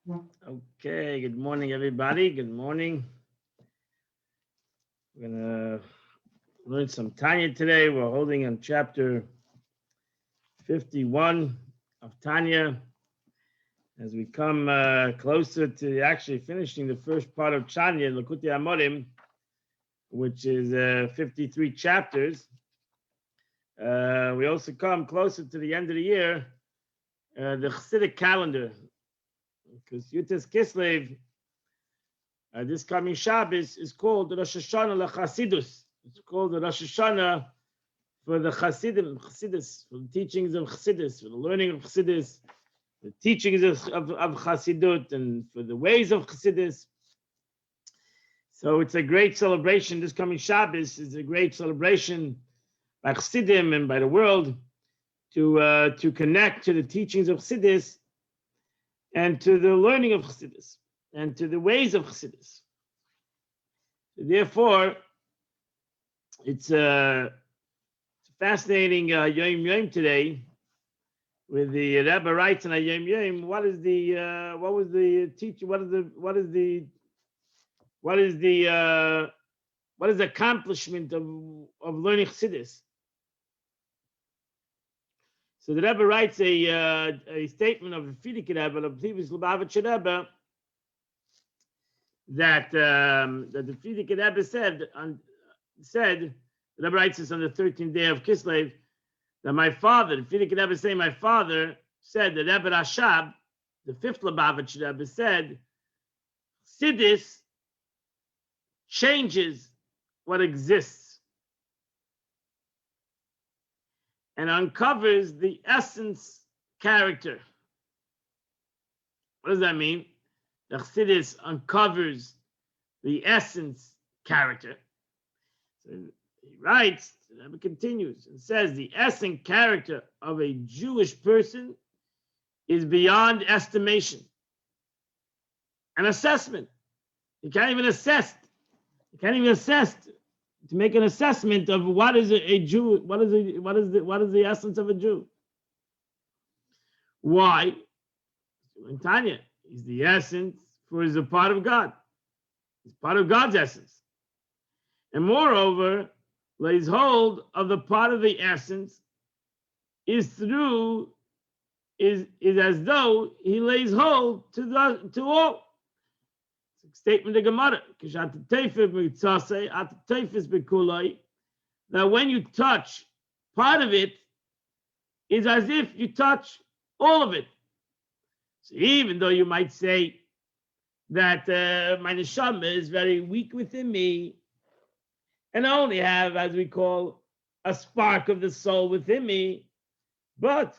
Okay, good morning, everybody. Good morning. We're going to learn some Tanya today. We're holding on chapter 51 of Tanya as we come closer to actually finishing the first part of Tanya, Likutei Amorim, which is 53 chapters. We also come closer to the end of the year, the Chassidic calendar, because Yutes Kislev, this coming Shabbos is called the Rosh Hashanah LaChasidus. It's called the Rosh Hashanah for the Chasidim, Chassidus, for the teachings of Chassidus, for the learning of Chassidus, the teachings of Chassidut, and for the ways of Chassidus. So it's a great celebration. This coming Shabbos is a great celebration by Chassidim and by the world to connect to the teachings of Chassidus and to the learning of Chassidus and to the ways of Chassidus. Therefore, it's a fascinating Yom Yom today, with the Rebbe writes in a Yom Yom. What is the accomplishment of learning Chassidus? So the Rebbe writes a statement of the Frierdiker Rebbe, of the previous Lubavitcher Rebbe, that the Frierdiker Rebbe said. The Rebbe writes this on the 13th day of Kislev, that my father, the Frierdiker Rebbe is saying, my father said, the Rebbe Rashab, the fifth Lubavitcher Rebbe, said, Chassidus changes what exists and uncovers the essence character. What does that mean? The Chassidus uncovers the essence character. So he writes, the Rebbe continues and says, the essence character of a Jewish person is beyond estimation and assessment. You can't even assess. You can't even assess to make an assessment of what is a Jew. What is the essence of a Jew? Why? In Tanya, he's the essence, for he's a part of God. He's part of God's essence, and moreover, lays hold of the part of the essence is as though he lays hold to all. Statement of Gemara, that when you touch part of it, is as if you touch all of it. So even though you might say that my neshama is very weak within me, and I only have, as we call, a spark of the soul within me, but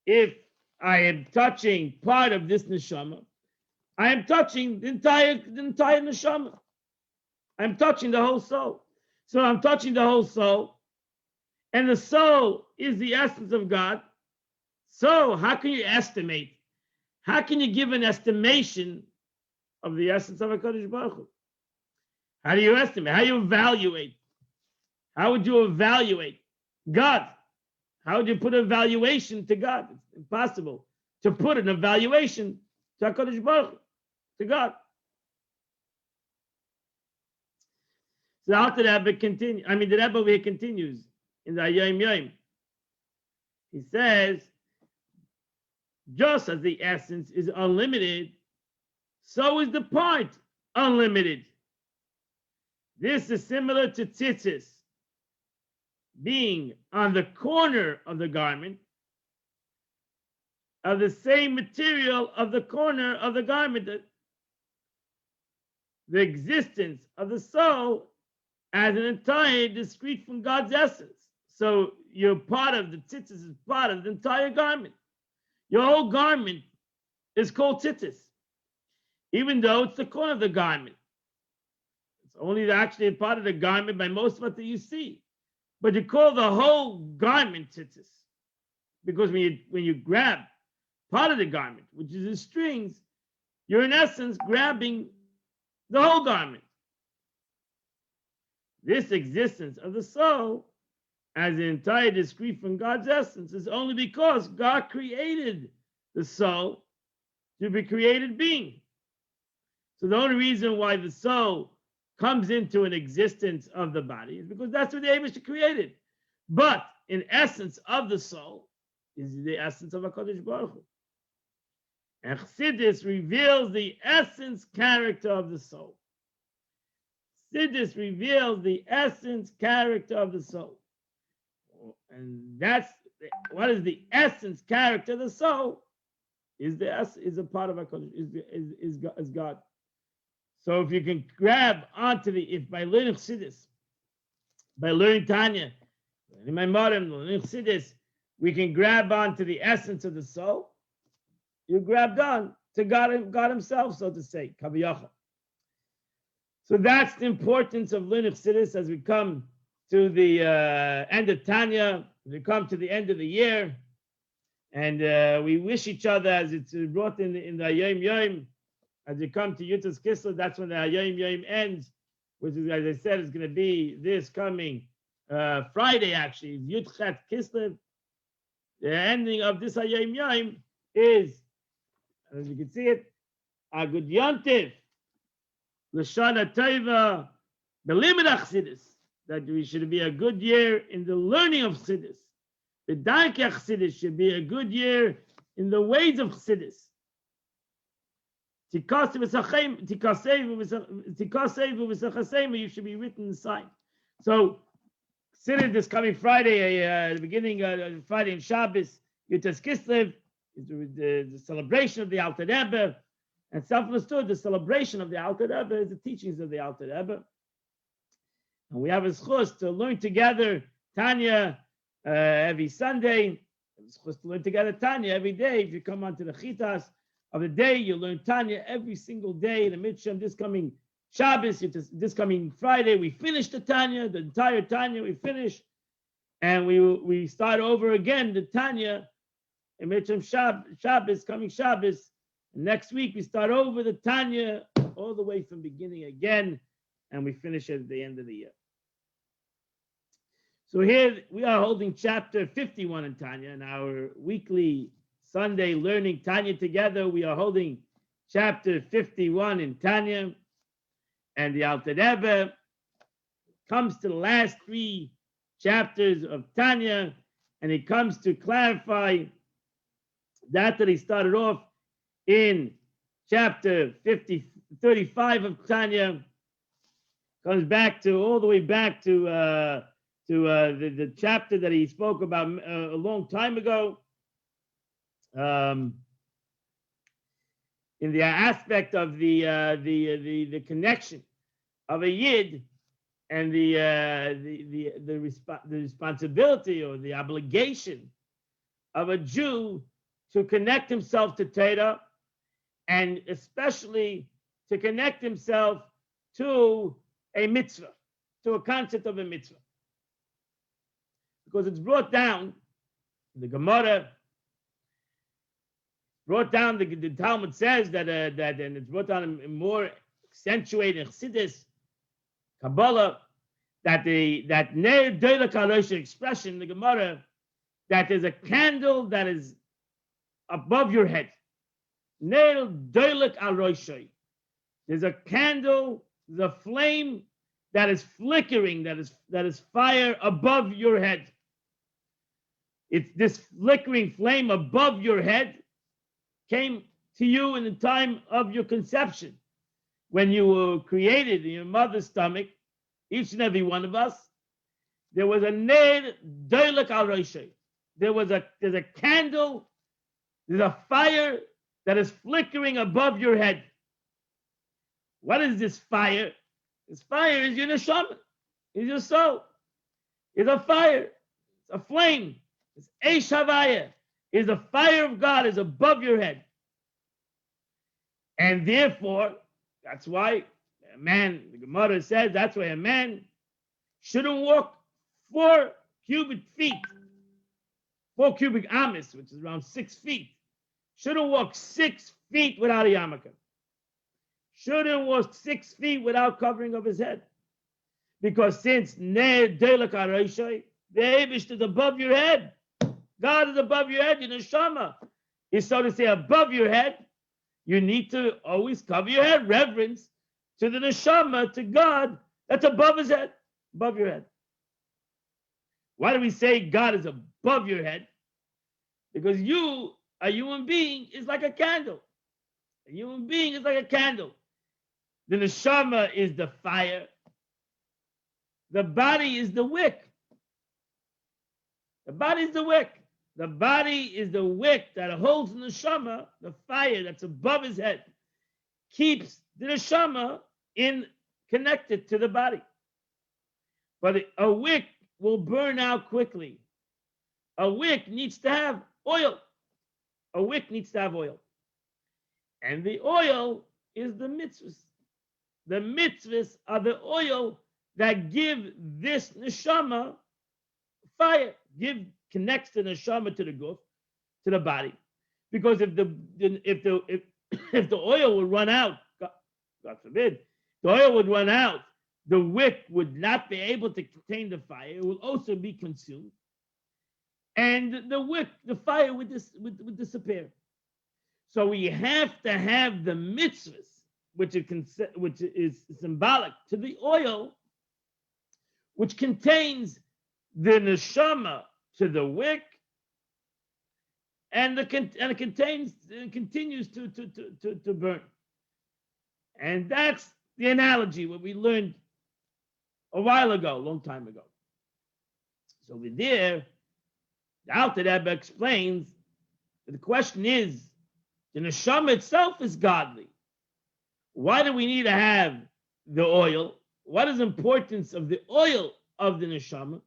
if I am touching part of this neshama, I am touching the entire neshama. I'm touching the whole soul. So I'm touching the whole soul, and the soul is the essence of God. So how can you estimate? How can you give an estimation of the essence of HaKadosh Baruch Hu? How do you estimate? How do you evaluate? How would you evaluate God? How would you put an evaluation to God? It's impossible to put an evaluation to HaKadosh Baruch Hu, to God. So after the Rebbe continues, the Rebbe over here continues in the Yom Yom. He says, just as the essence is unlimited, so is the part unlimited. This is similar to tzitzis being on the corner of the garment, of the same material of the corner of the garment. The existence of the soul as an entire discrete from God's essence. So you're part of the tzitzis, is part of the entire garment. Your whole garment is called tzitzis, even though it's the corner of the garment. It's only actually a part of the garment by most of it that you see. But you call the whole garment tzitzis, because when you grab part of the garment, which is the strings, you're in essence grabbing the whole garment. This existence of the soul as an entire discrete from God's essence is only because God created the soul to be created being. So the only reason why the soul comes into an existence of the body is because that's what the Eibush created. But in essence of the soul is the essence of HaKadosh Baruch Hu. And Chassidus reveals the essence character of the soul. Chassidus reveals the essence character of the soul. And that's what is the essence character of the soul is a part of HaKadosh, is God. So if you can grab onto if by learning Chassidus, by learning Tanya, learning Maimorim, learning Chassidus, we can grab onto the essence of the soul, you grabbed on to God himself, so to say, Kaviyachal. So that's the importance of learning Chassidus as we come to the end of Tanya, as we come to the end of the year, and we wish each other, as it's brought in the Yom Yom, as you come to Yutas Kislev, that's when the Yom Yom ends, which is, as I said, is going to be this coming Friday, actually, Yutchat Kislev. The ending of this Yom Yom is, as you can see it, a good Yontiv, L'Shana Tova, Belimid Chassidus, that we should be a good year in the learning of Chassidus. The Darkei Chassidus should be a good year in the ways of Chassidus. You should be written inside. So, consider this coming Friday, the beginning of Friday and Shabbos, Yutas Kislev, the celebration of the Alter Rebbe, and self-understood, the celebration of the Alter Rebbe is the teachings of the Alter Rebbe. And we have a schus to learn together Tanya every Sunday. It's schus to learn together Tanya every day. If you come onto the chitas of the day, you learn Tanya every single day. The Mitzvah, this coming Shabbos, this coming Friday, we finish the Tanya, the entire Tanya we finish, and we start over again the Tanya. In Mitzvah Shabbos, coming Shabbos, and next week we start over the Tanya all the way from beginning again, and we finish it at the end of the year. So here we are holding chapter 51 in Tanya, in our weekly Sunday learning Tanya together. We are holding chapter 51 in Tanya, and the Alter Rebbe comes to the last three chapters of Tanya, and he comes to clarify that he started off in chapter 35 of Tanya, comes back to all the way back to the chapter that he spoke about a long time ago, in the aspect of the connection of a yid and the responsibility or the obligation of a Jew to connect himself to Torah, and especially to connect himself to a mitzvah, to a concept of a mitzvah. Because it's brought down, the Gemara, brought down, the Talmud says that and it's brought down in more accentuated Chassidus, Kabbalah, that Ner Doilek HaRosh expression, the Gemara, that there's a candle that is above your head. Ner Doilek HaRosh. There's a candle, the flame that is flickering, that is fire above your head. It's this flickering flame above your head came to you in the time of your conception. When you were created in your mother's stomach, each and every one of us, there was a ner doilek al roshei. There's a candle, there's a fire that is flickering above your head. What is this fire? This fire is your neshama, is your soul. It's a fire, it's a flame. It's Eish Havaya. Is the fire of God is above your head. And therefore, that's why a man, the Gemara says, that's why a man shouldn't walk 4 cubic feet, 4 cubic amis, which is around 6 feet. Shouldn't walk 6 feet without a yarmulke. Shouldn't walk 6 feet without covering of his head. Because since Ner Doilek HaRosh, the Eibush is above your head. God is above your head, your neshama is, so to say, above your head. You need to always cover your head, reverence to the neshama, to God, that's above his head, above your head. Why do we say God is above your head? Because you, a human being, is like a candle. A human being is like a candle. The neshama is the fire. The body is the wick. The body is the wick. The body is the wick that holds the neshama, the fire that's above his head, keeps the neshama connected to the body. But a wick will burn out quickly. A wick needs to have oil. A wick needs to have oil. And the oil is the mitzvahs. The mitzvahs are the oil that give this neshama fire, connects the neshama to the guf, to the body. Because if the oil would run out, God forbid, the oil would run out, the wick would not be able to contain the fire. It will also be consumed. And the fire would disappear. So we have to have the mitzvahs, which is symbolic to the oil, which contains the neshama to the wick, and it continues to burn. And that's the analogy what we learned a while ago, a long time ago. So over there, the Alter Rebbe explains that the question is, the neshama itself is godly. Why do we need to have the oil? What is the importance of the oil of the neshama?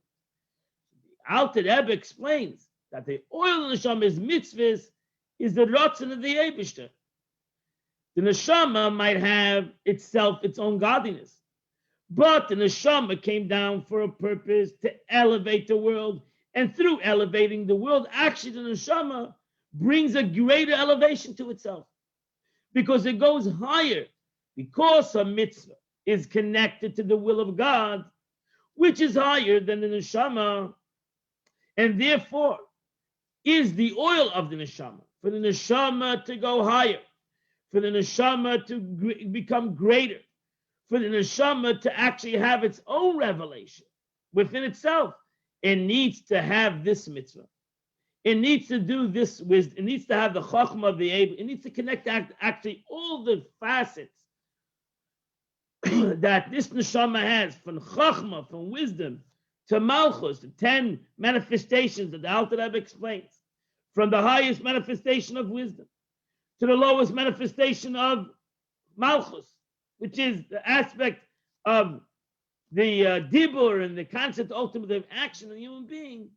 The Alter Rebbe explains that the oil of the neshama is mitzvahs, is the rotzen of the Eibishter. The neshama might have itself its own godliness, but the neshama came down for a purpose to elevate the world, and through elevating the world, actually the neshama brings a greater elevation to itself, because it goes higher, because a mitzvah is connected to the will of God, which is higher than the neshama, and therefore is the oil of the neshama, for the neshama to go higher, for the neshama to become greater, for the neshama to actually have its own revelation within itself. It needs to have this mitzvah. It needs to do this wisdom. It needs to have the chachma of the able. It needs to connect actually all the facets that this neshama has, from chachma, from wisdom, to malchus, the 10 manifestations that the Alter Rebbe explains, from the highest manifestation of wisdom to the lowest manifestation of malchus, which is the aspect of the dibur and the concept ultimate of action of the human being.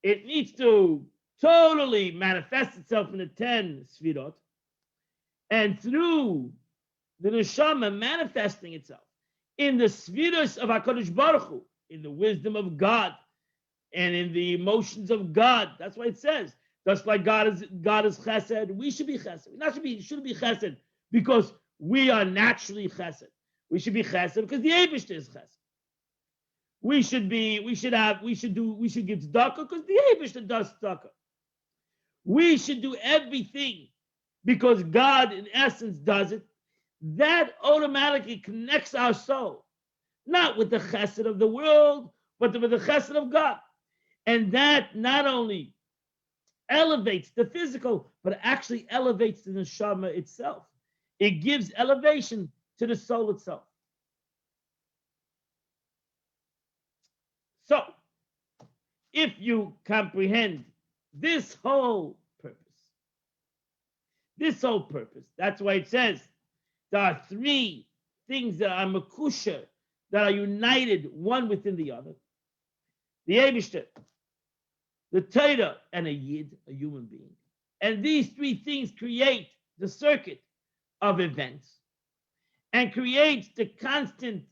It needs to totally manifest itself in the 10 sfirot, and through the neshama manifesting itself in the sfiros of HaKadosh Baruch Hu, in the wisdom of God, and in the emotions of God. That's why it says, just like God is chesed, we should be chesed. We shouldn't be chesed because we are naturally chesed. We should be chesed because the Eibishter is chesed. We should give tzedakah because the Eibishter does tzedakah. We should do everything because God, in essence, does it. That automatically connects our soul, not with the chesed of the world, but with the chesed of God. And that not only elevates the physical, but actually elevates the neshama itself. It gives elevation to the soul itself. So, if you comprehend this whole purpose, that's why it says there are 3 things that are makusha, that are united one within the other. The Eibishter, the Torah, and a Yid, a human being. And these 3 things create the circuit of events and creates the constant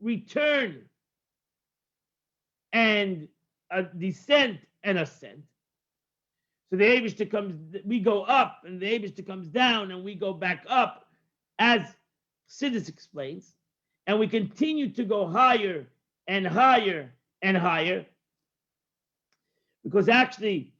return and a descent and ascent. So the Eibishter comes, we go up, and the Eibishter comes down, and we go back up, as Chassidus explains, and we continue to go higher and higher and higher, because actually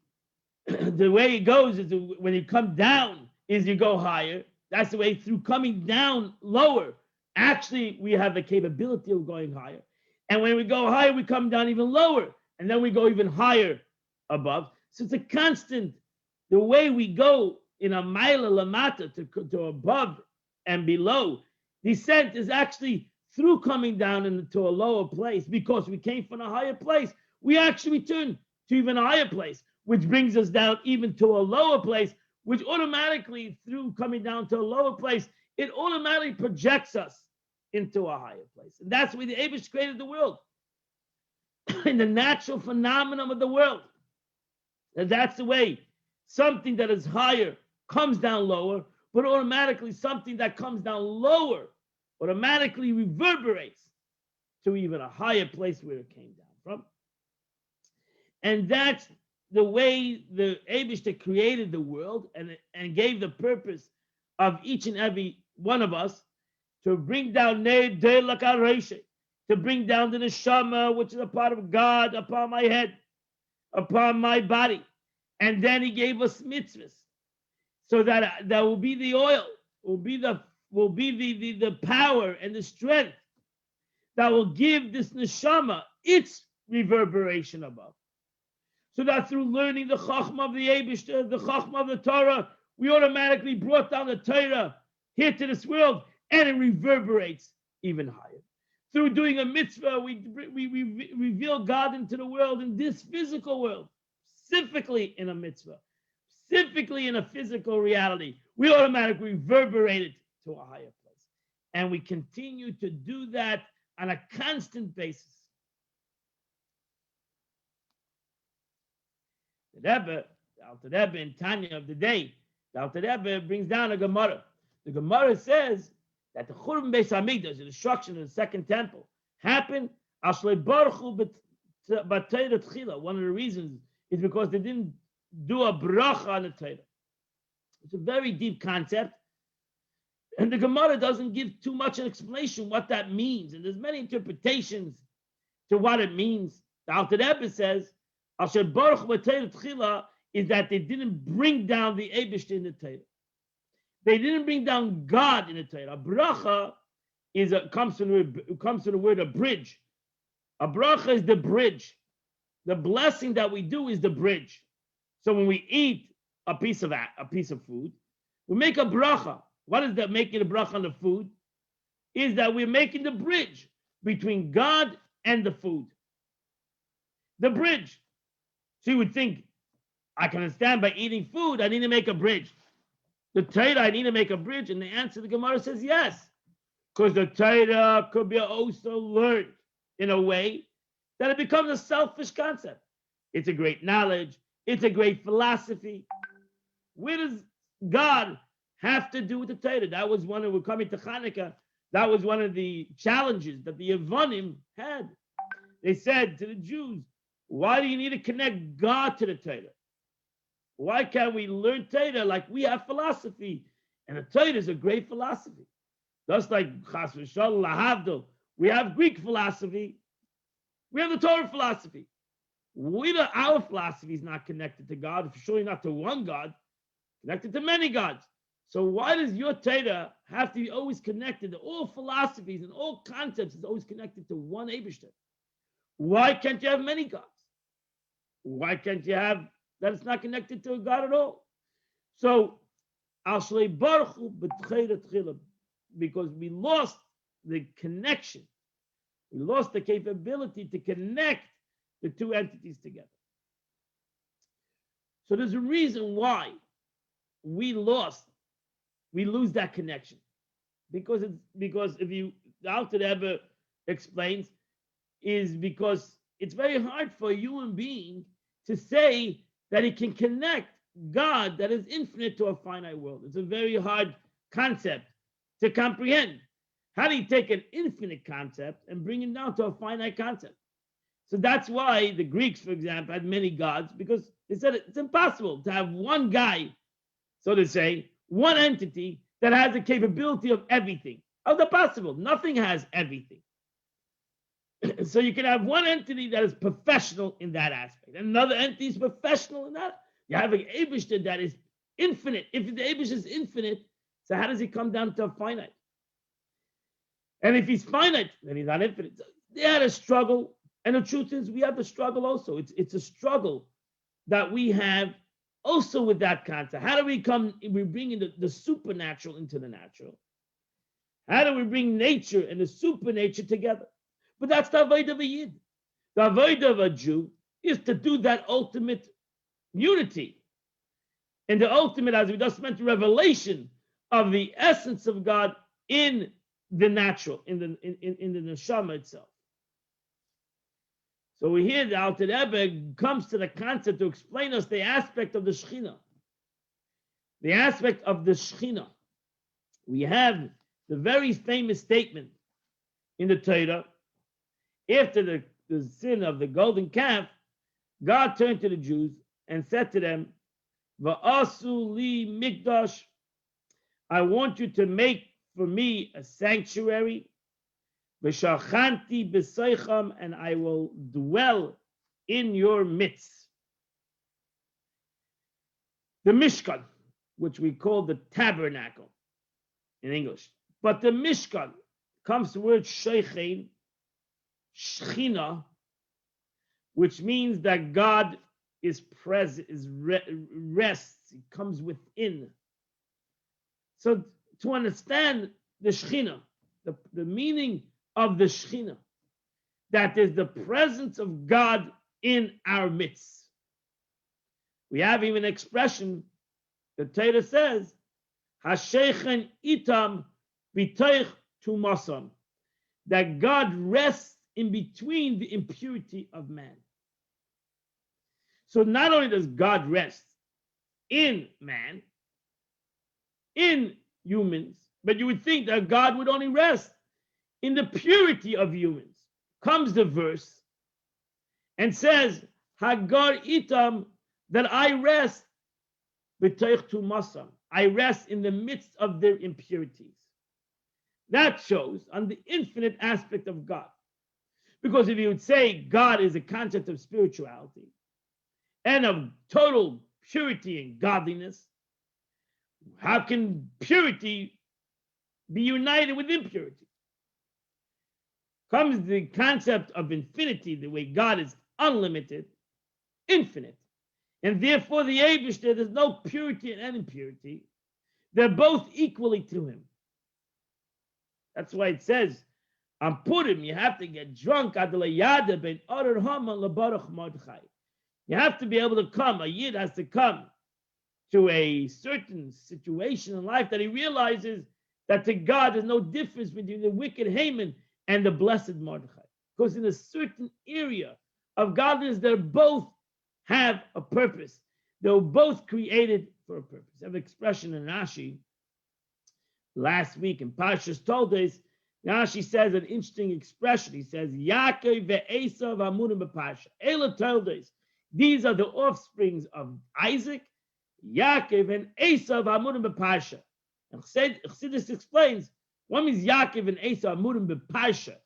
the way it goes is when you come down is you go higher. That's the way through coming down lower. Actually, we have the capability of going higher. And when we go higher, we come down even lower. And then we go even higher above. So it's a constant, the way we go in a mile lamata to above and below, descent is actually through coming down into a lower place because we came from a higher place. We actually return to even a higher place, which brings us down even to a lower place, which automatically, through coming down to a lower place, it automatically projects us into a higher place. And that's where the Abish created the world. In the natural phenomenon of the world. And that's the way something that is higher comes down lower, but automatically something that comes down lower automatically reverberates to even a higher place where it came down from. And that's the way the Eibishter created the world and gave the purpose of each and every one of us to bring down to bring down the neshama, which is a part of God, upon my head, upon my body. And then he gave us mitzvahs, so that will be the oil, will be the power and the strength that will give this neshama its reverberation above. So that through learning the chachma of the Eibishter, the chachma of the Torah, we automatically brought down the Torah here to this world, and it reverberates even higher. Through doing a mitzvah, we reveal God into the world, in this physical world, specifically in a mitzvah, specifically in a physical reality. We automatically reverberate it to a higher place. And we continue to do that on a constant basis. The Rebbe, the Alter Rebbe in Tanya of the day, the Alter Rebbe brings down a Gemara. The Gemara says that the Churban Beis Hamikdash, the destruction of the second temple, happened. One of the reasons is because they didn't do a bracha on the Torah. It's a very deep concept, and the Gemara doesn't give too much an explanation what that means. And there's many interpretations to what it means. The Alter Rebbe says, Asher Baruch B'Torah Tchila, is that they didn't bring down the Eibishter in the Torah. They didn't bring down God in the Torah. A bracha comes from the word a bridge. A bracha is the bridge. The blessing that we do is the bridge. So when we eat a piece of food, we make a bracha. What is that making a bracha on the food? Is that we're making the bridge between God and the food. The bridge. So you would think, I can understand by eating food, I need to make a bridge. The Torah, I need to make a bridge. And the answer to the Gemara says yes. Because the Torah could be also learned in a way that it becomes a selfish concept. It's a great knowledge. It's a great philosophy. Where does God have to do with the Torah? That was we're coming to Hanukkah, that was one of the challenges that the Yevonim had. They said to the Jews, why do you need to connect God to the Torah? Why can't we learn Torah like we have philosophy? And the Torah is a great philosophy. Just like Chas v'Shalom, Lahavdil, we have Greek philosophy. We have the Torah philosophy. Our philosophy is not connected to God, surely not to one God, connected to many gods. So why does your Torah have to be always connected to all philosophies and all concepts is always connected to one Eibishter? Why can't you have many gods? Why can't you have that it's not connected to a God at all? So, because we lost the connection, we lost the capability to connect the two entities together. So there's a reason why we lose that connection. Because if the Alter Rebbe explains, is because it's very hard for a human being to say that he can connect God that is infinite to a finite world. It's a very hard concept to comprehend. How do you take an infinite concept and bring it down to a finite concept? So that's why the Greeks, for example, had many gods, because they said it's impossible to have one guy, so to say, one entity that has the capability of everything. How's that possible? Nothing has everything. So you can have one entity that is professional in that aspect, and another entity is professional in that. You have an Eibishter that is infinite. If the Eibush is infinite, so how does he come down to a finite? And if he's finite, then he's not infinite. So they had a struggle, and the truth is, we have the struggle also. It's a struggle that we have also with that concept. How do we bring in the supernatural into the natural? How do we bring nature and the supernature together? But that's the avodah of a Yid. The avodah of a Jew is to do that ultimate unity. And the ultimate, as we just mentioned, revelation of the essence of God in the natural, in the neshama itself. So we hear the Alter Rebbe comes to the concept to explain us the aspect of the Shechina. The aspect of the Shechina. We have the very famous statement in the Torah. After the sin of the golden calf, God turned to the Jews and said to them, Va'asu li mikdash, I want you to make for me a sanctuary, v'shachanti b'seicham, and I will dwell in your midst. The Mishkan, which we call the tabernacle in English, but the Mishkan comes the word shechein, shechina, which means that God is present, rests, he comes within. So to understand the Shechina, the meaning of the Shechina, that is the presence of God in our midst. We have even an expression, the Torah says, Hashechen itam b'toich tumasam, that God rests in between the impurity of man. So not only does God rest in man, in humans, but you would think that God would only rest in the purity of humans. Comes the verse and says, Hagar itam, that I rest b'toich tumasam. I rest in the midst of their impurities. That shows on the infinite aspect of God. Because if you would say God is a concept of spirituality and of total purity and godliness, how can purity be united with impurity? Comes the concept of infinity, the way God is unlimited, infinite. And therefore the Eibishter, there's no purity and impurity. They're both equally to him. That's why it says, on Purim, you have to get drunk. You have to be able to come. A Yid has to come to a certain situation in life that he realizes that to God there's no difference between the wicked Haman and the blessed Mordechai. Because in a certain area of godliness, they both have a purpose. They were both created for a purpose. I have an expression in Rashi last week in Parshas Toldos. Rashi says an interesting expression. He says, Yaakov ve'Esav amurim b'Parsha. Ela Toldos. These are the offsprings of Isaac, Yaakov, and Esav amurim b'Parsha. And Chassidus explains, what means Yaakov and Esav amurim b'Parsha?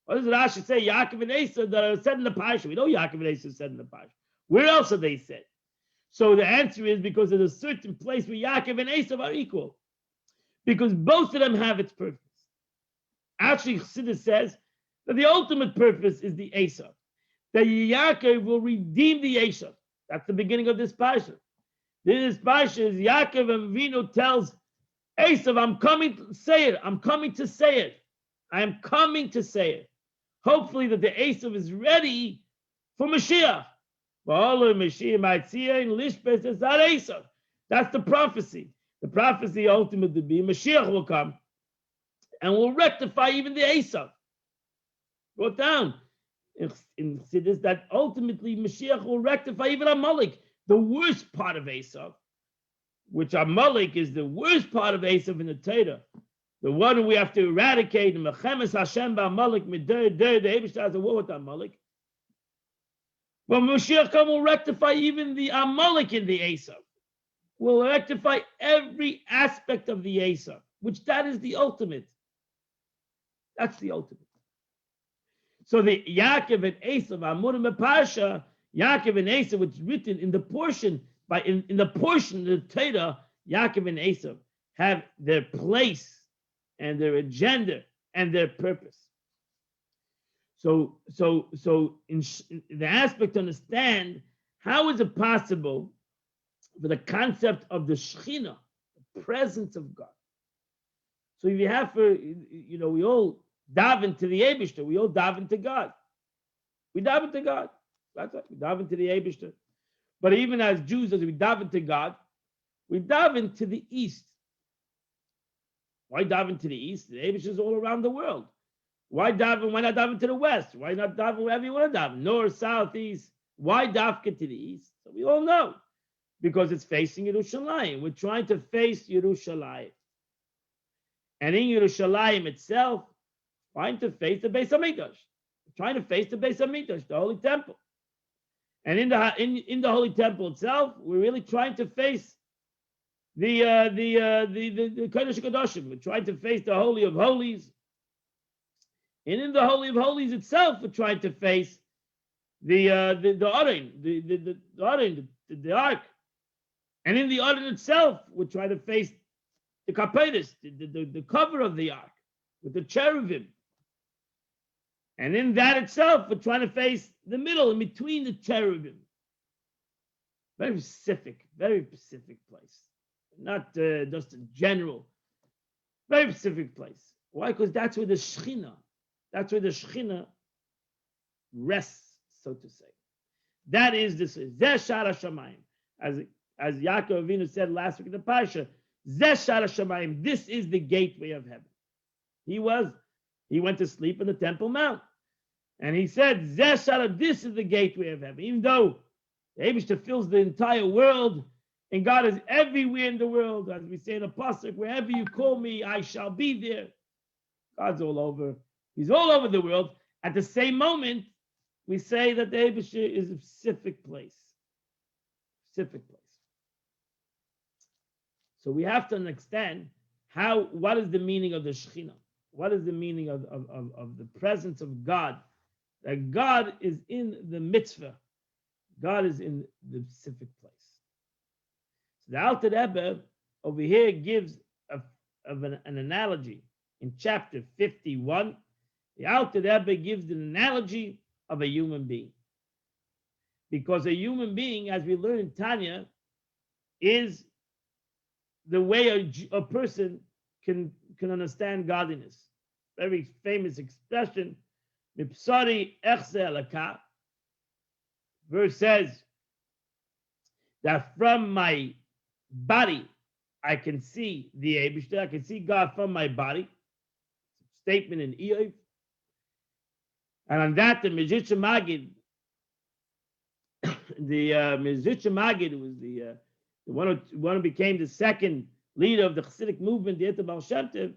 What does Rashi say? Yaakov and Esav that are said in the Parsha. We know Yaakov and Esav said in the Parsha. Where else are they said? So the answer is because there's a certain place where Yaakov and Esav are equal. Because both of them have its purpose. Actually, Chassidus says that the ultimate purpose is the Esav. That Yaakov will redeem the Esav. That's the beginning of this parsha. This parsha is Yaakov and Avinu tells Esav, I'm coming to say it. I'm coming to say it. I am coming to say it. Hopefully that the Esav is ready for Mashiach. That's the prophecy. The prophecy ultimately be Mashiach will come and will rectify even the Esav. Brought down in Chassidus that ultimately Mashiach will rectify even Amalek, the worst part of Esav, which Amalek is the worst part of Esav in the Torah, the one who we have to eradicate. And Mechemes Hashem ba'Amalek midei the Eibishter has a war with Amalek. But Mashiach will rectify even the Amalek in the Esav. Will rectify every aspect of the Esav, which that is the ultimate. That's the ultimate. So the Yaakov and Esav, Amurim Parsha, Yaakov and Esav, which is written in the portion in the portion of the Torah, Yaakov and Esav have their place and their agenda and their purpose. So in the aspect to understand, how is it possible for the concept of the Shekhinah, the presence of God? So if you have we all daven to the Eibishter, we all daven to God. We daven to God. That's right. We daven to the Eibishter. But even as Jews, as we daven to God, we daven to the east. Why daven to the east? The Eibishter is all around the world. Why daven? Why not daven to the west? Why not daven wherever you want to daven? North, south, east. Why daven to the east? So we all know. Because it's facing Yerushalayim. We're trying to face Yerushalayim. And in Yerushalayim itself, trying to face the Beis HaMikdash. We're trying to face the Beis HaMikdash, the Holy Temple. And in the Holy Temple itself, we're really trying to face the Kodesh HaKadoshim. We're trying to face the Holy of Holies. And in the Holy of Holies itself, we're trying to face the Aron, the Ark. And in the Aron itself, we're trying to face the Kapedes, the cover of the Ark, with the cherubim. And in that itself, we're trying to face the middle, in between the cherubim. Very specific place. Not just a general, very specific place. Why? Because that's where the Shekhinah rests, so to say. That is this. Zeh Shara Shamayim. As Yaakov Avinu said last week in the Parsha, Zeh Shara Shamayim. This is the gateway of heaven. He went to sleep in the Temple Mount. And he said, Zeh Shara, this is the gateway of heaven. Even though the Eibishter fills the entire world, and God is everywhere in the world, as we say in the Pasuk, wherever you call me, I shall be there. God's all over. He's all over the world. At the same moment, we say that the Eibishter is a specific place. Specific place. So we have to understand what is the meaning of the Shekhinah? What is the meaning of the presence of God? That God is in the mitzvah. God is in the specific place. So the Alter Rebbe over here gives an analogy in chapter 51. The Alter Rebbe gives an analogy of a human being. Because a human being, as we learn in Tanya, is the way a person can understand godliness. Very famous expression, Mipsari echse elaka. Verse says that from my body I can see the Eibishter, I can see God from my body. Statement in Eov. And on that, the Mezritcher Magid, was the one who became the second leader of the Chassidic movement, the Eter Baal Shem Tov,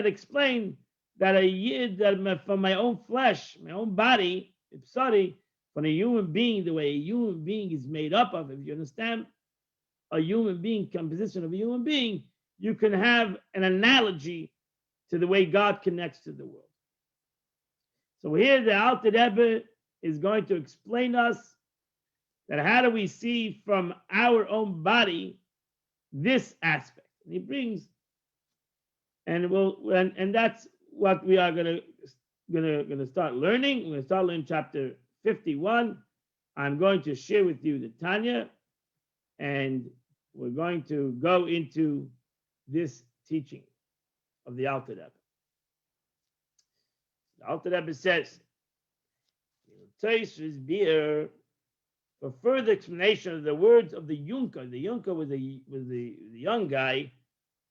explained that a yid, that from my own flesh, my own body, sorry, from a human being, the way a human being is made up of, if you understand a human being, composition of a human being, you can have an analogy to the way God connects to the world. So here the Alter Rebbe is going to explain us that how do we see from our own body this aspect. And he brings, and that's what we are gonna start learning. We're gonna start learning chapter 51. I'm going to share with you the Tanya, and we're going to go into this teaching of the Alter Rebbe. The Alter Rebbe says, beer. For further explanation of the words of the Yunker was the young guy,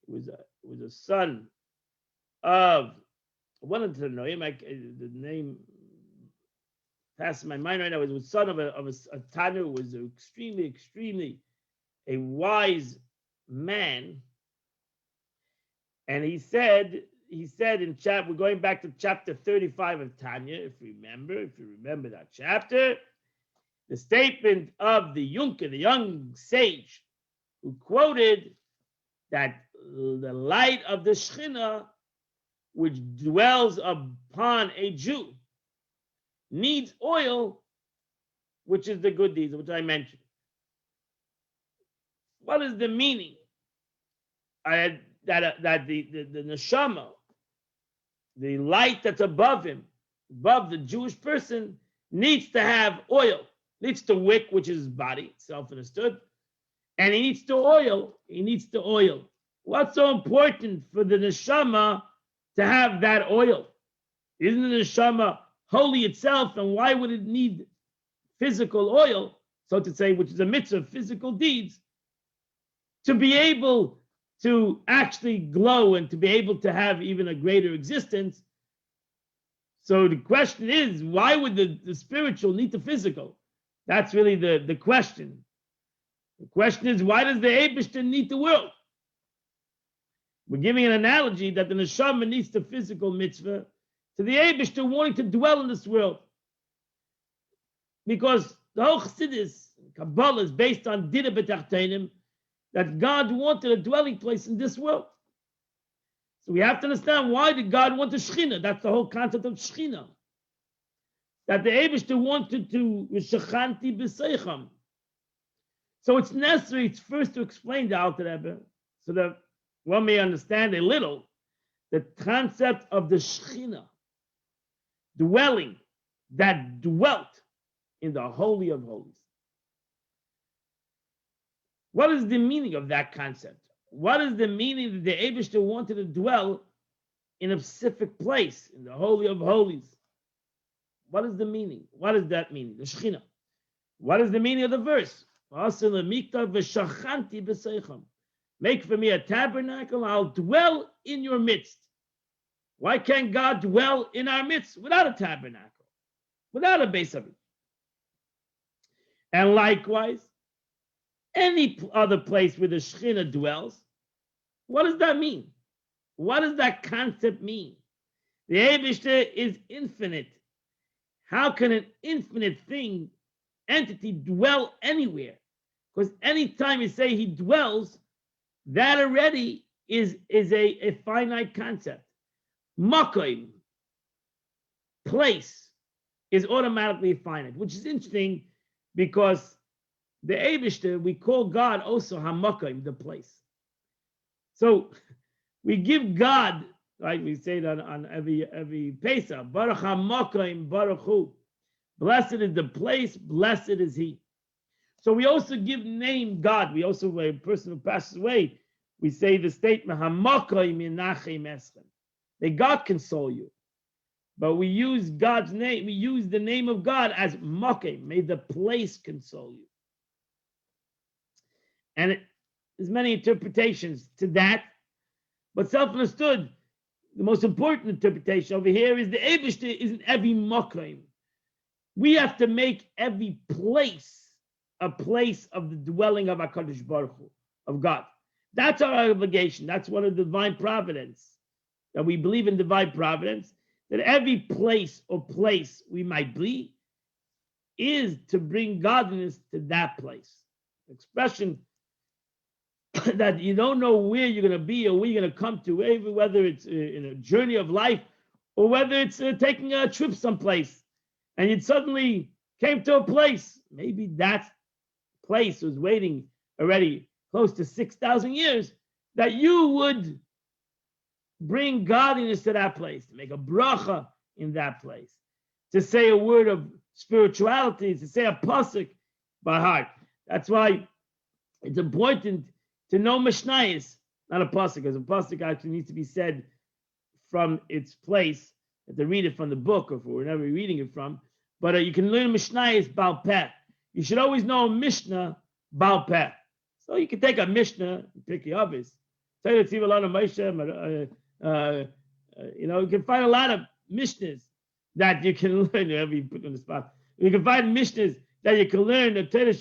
was a son of, I wanted to know him. The name passed my mind right now. It was son of a Tanu, who was extremely a wise man. And he said in chapter, we're going back to chapter 35 of Tanya, if you remember that chapter, the statement of the Yunker, the young sage, who quoted that the light of the Shekhinah, which dwells upon a Jew, needs oil, which is the good deeds, which I mentioned. What is the meaning that the neshama, the light that's above him, above the Jewish person, needs to have oil, needs to wick, which is his body, self-understood, and he needs to oil. He needs to oil. What's so important for the neshama to have that oil? Isn't the neshama holy itself, and why would it need physical oil, so to say, which is a mitzvah of physical deeds, to be able to actually glow and to be able to have even a greater existence? So the question is, why would the spiritual need the physical? That's really the question. The question is, why does the Eibishter need the world? We're giving an analogy that the neshama needs the physical mitzvah to the Eibishter wanting to dwell in this world. Because the whole Chassidus, Kabbalah, is based on Dira B'Tachtenim, that God wanted a dwelling place in this world. So we have to understand, why did God want the Shekhinah? That's the whole concept of Shekhinah. That the Eibishter wanted to Shechanti B'Seicham. So it's necessary first to explain the Alter Rebbe, so that one may understand a little the concept of the Shekhinah, dwelling, that dwelt in the Holy of Holies. What is the meaning of that concept? What is the meaning that the Eibishter wanted to dwell in a specific place, in the Holy of Holies? What is the meaning? What does that mean? The Shekhinah. What is the meaning of the verse? Make for me a tabernacle, I'll dwell in your midst. Why can't God dwell in our midst without a tabernacle, without a base of it? And likewise, any other place where the Shekhinah dwells, what does that mean? What does that concept mean? The Eibishter is infinite. How can an infinite entity dwell anywhere? Because anytime you say he dwells, that already is a finite concept. Makom, place, is automatically finite, which is interesting because the Eibishter, we call God also Hamakom, the place. So we give God, right? We say that on every Pesach, Baruch Hamakom, Baruch Hu. Blessed is the place, blessed is He. So we also give name God. We also, a person who passes away, we say the statement, Hamakom Yenachem Eschem. May God console you. But we use God's name, we use the name of God as Makom. May the place console you. And there's many interpretations to that, but self-understood, the most important interpretation over here is the Eibishter is in every makom. We have to make every place a place of the dwelling of HaKadosh Baruch Hu, of God. That's our obligation. That's one of the divine providence, that we believe in divine providence, that every place or place we might be is to bring godliness to that place. Expression that you don't know where you're going to be or where you're going to come to, whether it's in a journey of life or whether it's taking a trip someplace, and you suddenly came to a place. Maybe that place was waiting already close to 6,000 years, that you would bring godliness to that place, to make a bracha in that place, to say a word of spirituality, to say a pasuk by heart. That's why it's important to know Mishnayos, not a pasuk, because a pasuk actually needs to be said from its place, and to read it from the book or from wherever you're reading it from. But you can learn Mishnayos Baal Peh. You should always know a Mishnah Baal Peh. So you can take a Mishnah, pick the obvious. You can find a lot of Mishnahs that you can learn. Whenever you put on the spot, you can find Mishnahs that you can learn the Torah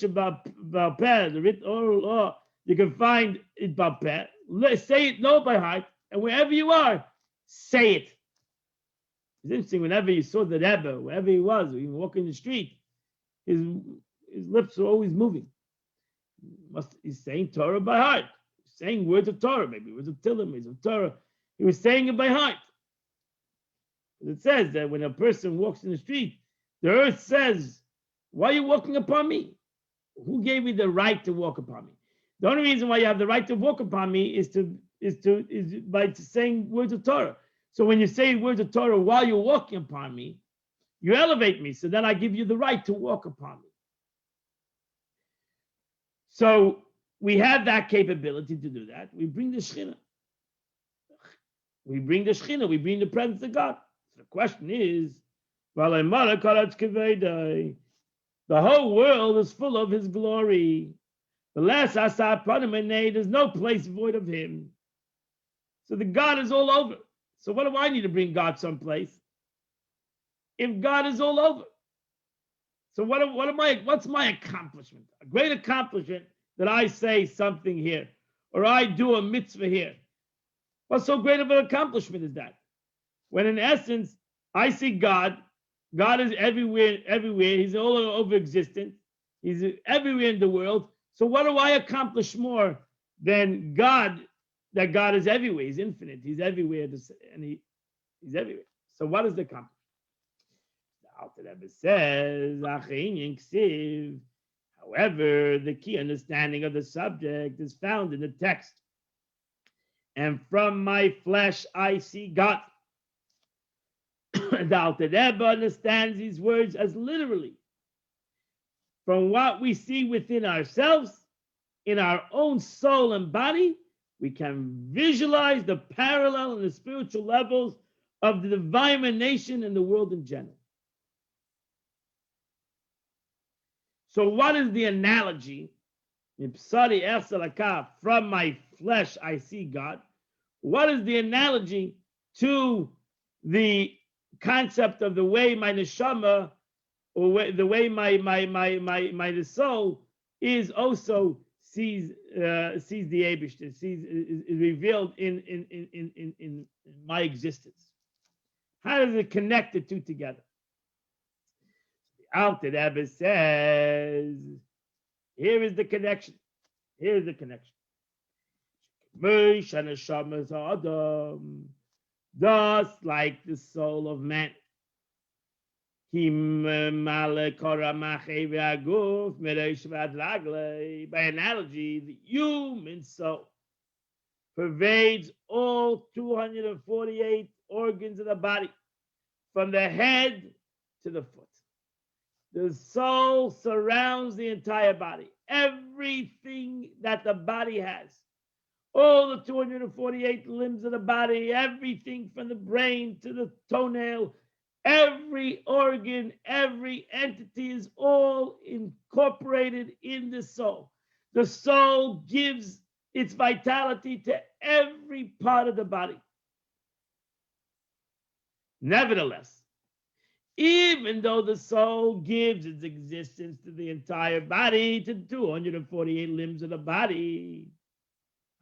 Baal Peh, the written oral law. You can find it Baal Peh. Say it, know by heart, and wherever you are, say it. It's interesting. Whenever you saw the Rebbe, wherever he was, even walking the street, his lips were always moving. He's saying Torah by heart. He's saying words of Torah, maybe words of Tillim, words of Torah. He was saying it by heart. It says that when a person walks in the street, the earth says, "Why are you walking upon me? Who gave you the right to walk upon me?" The only reason why you have the right to walk upon me is by saying words of Torah. So when you say words of Torah while you're walking upon me, you elevate me. So then I give you the right to walk upon me. So we have that capability to do that. We bring the Shekhinah. We bring the Shekhinah. We bring the presence of God. So the question is, the whole world is full of His glory. There's no place void of Him. So the God is all over. So what do I need to bring God someplace? If God is all over. So what's my accomplishment? A great accomplishment that I say something here, or I do a mitzvah here. What so great of an accomplishment is that? When in essence, I see God. God is everywhere. He's all over existence. He's everywhere in the world. So what do I accomplish more than God? That God is everywhere. He's infinite. He's everywhere, and He's everywhere. So what is the accomplishment? The Alter Rebbe says, however, the key understanding of the subject is found in the text. And from my flesh I see God. The Alter Rebbe understands these words as literally. From what we see within ourselves, in our own soul and body, we can visualize the parallel and the spiritual levels of the divine emanation and the world in general. So what is the analogy? From my flesh I see God. What is the analogy to the concept of the way my neshama, or the way my soul is also sees the Eibishter, is revealed in my existence? How does it connect the two together? The Alter Rebbe says, here is the connection. Here's the connection. Thus, like the soul of man, by analogy, the human soul pervades all 248 organs of the body, from the head to the foot. The soul surrounds the entire body. Everything that the body has, all the 248 limbs of the body, everything from the brain to the toenail, every organ, every entity is all incorporated in the soul. The soul gives its vitality to every part of the body. Nevertheless, even though the soul gives its existence to the entire body, to 248 limbs of the body,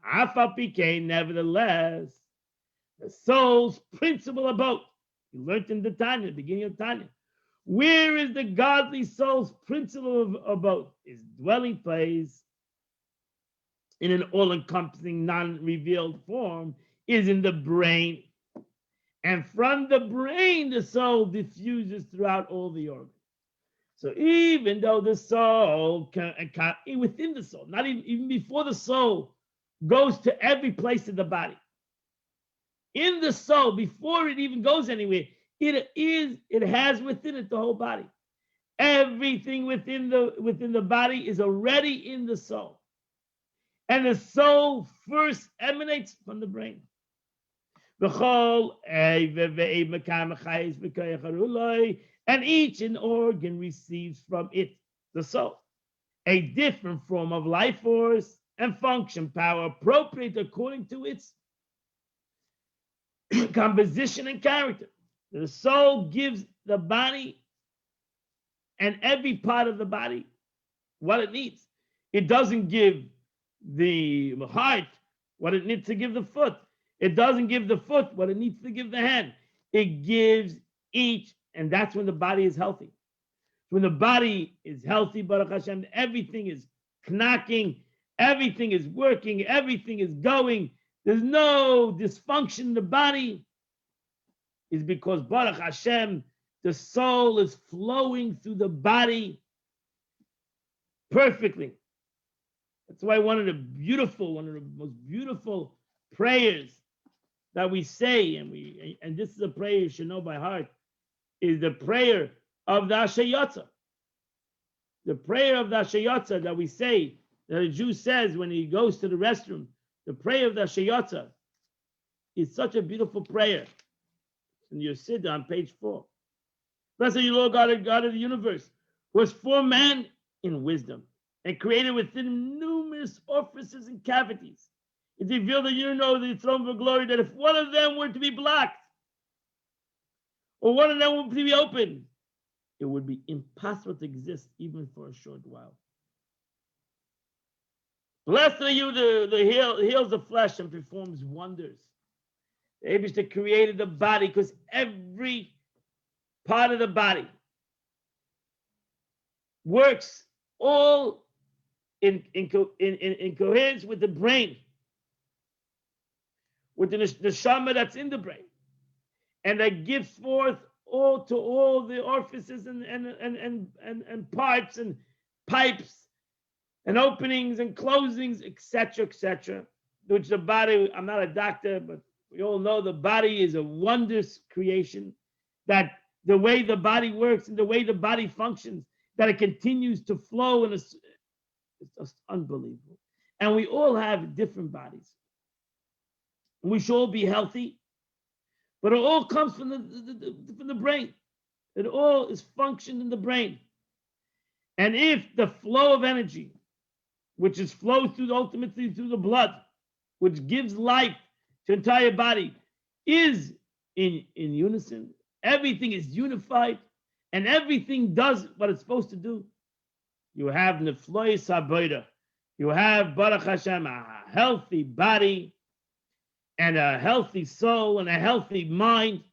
nevertheless, the soul's principal abode, you learned in the Tanya, the beginning of Tanya. Where is the godly soul's principal abode? His dwelling place, in an all-encompassing, non-revealed form, is in the brain. And from the brain, the soul diffuses throughout all the organs. So even though the soul within the soul, not even before the soul goes to every place in the body, in the soul, before it even goes anywhere, it has within it the whole body. Everything within the body is already in the soul. And the soul first emanates from the brain. And each an organ receives from it, the soul, a different form of life force and function power appropriate according to its composition and character. The soul gives the body and every part of the body what it needs. It doesn't give the heart what it needs to give the foot. It doesn't give the foot what it needs to give the hand. It gives each, and that's when the body is healthy. When the body is healthy, Baruch Hashem, everything is knocking, everything is working, everything is going. There's no dysfunction in the body. It's because Baruch Hashem, the soul is flowing through the body perfectly. That's why one of the most beautiful prayers that we say, and this is a prayer you should know by heart, is the prayer of the Ashayotza. The prayer of the Ashayotza that we say, that a Jew says when he goes to the restroom, the prayer of the Ashayotza is such a beautiful prayer. In your Siddur on page 4. Blessed are you, Lord God of the universe, who has formed man in wisdom and created within him numerous orifices and cavities. It revealed that you know the throne of glory, that if one of them were to be blocked, or one of them were to be opened, it would be impossible to exist even for a short while. Blessed are you, the heals the flesh and performs wonders. The Eibishter created the body because every part of the body works all in coherence with the brain, with the neshama that's in the brain, and that gives forth all the orifices and parts and pipes and openings and closings, etc., which the body, I'm not a doctor, but we all know the body is a wondrous creation, that the way the body works and the way the body functions, that it continues to flow, and it's just unbelievable. And we all have different bodies. We should all be healthy, but it all comes from the brain. It all is functioned in the brain. And if the flow of energy, which is flowed ultimately through the blood, which gives life to the entire body, is in unison, everything is unified, and everything does what it's supposed to do, you have neflois haboida. You have, Baruch Hashem, a healthy body and a healthy soul and a healthy mind.